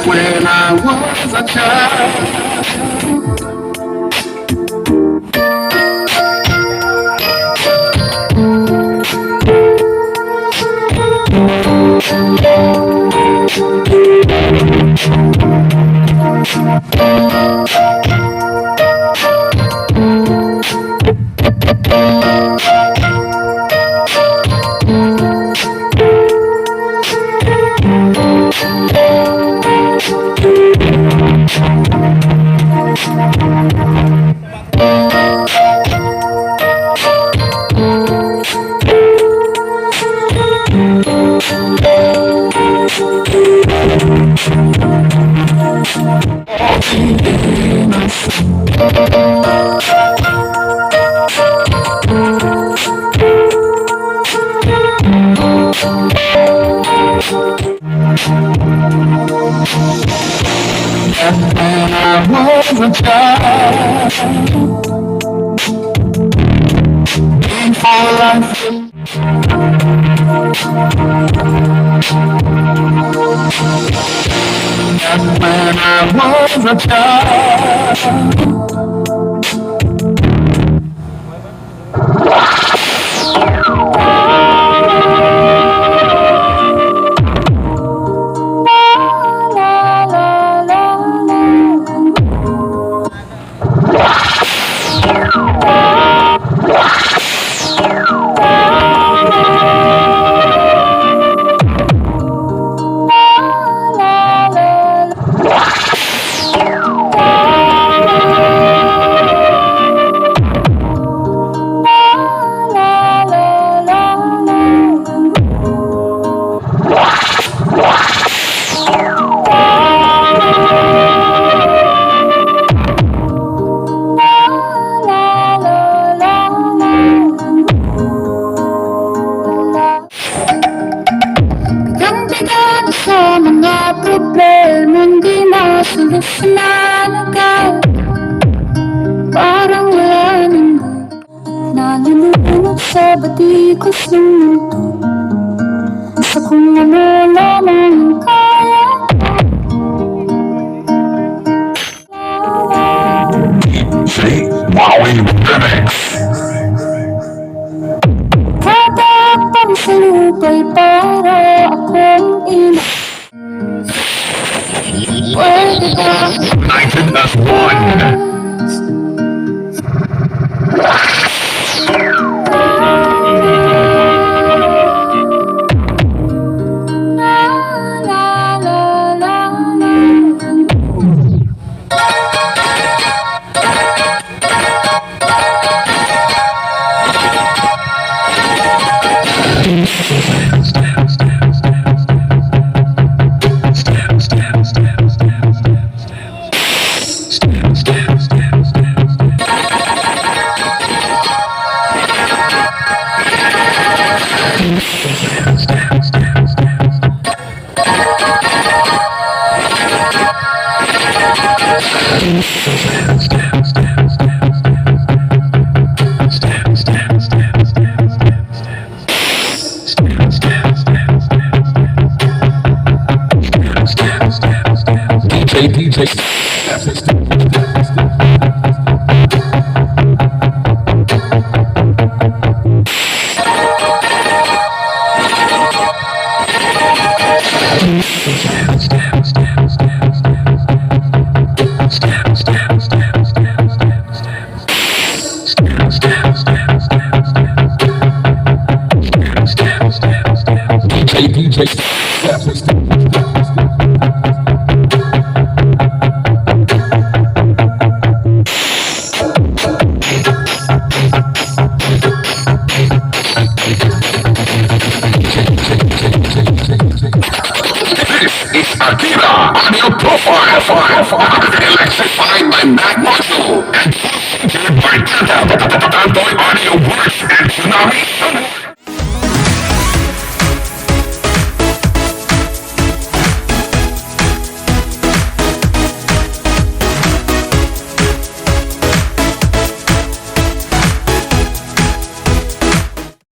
When I was a child, before life. When I was a child. Sa mga problemang di masolusyonan agad, parang wala nang nalulunod sa batikos ng mundo, sa kung ano lamang kaya. Say, Wowie Remix. Tatakpan sa lupa'y para akong ina. Pwede ba United as one. DJ. It's Akira on your profile. Electrified by Mac Marshall and featured by Tata, Audio Works and Tsunami.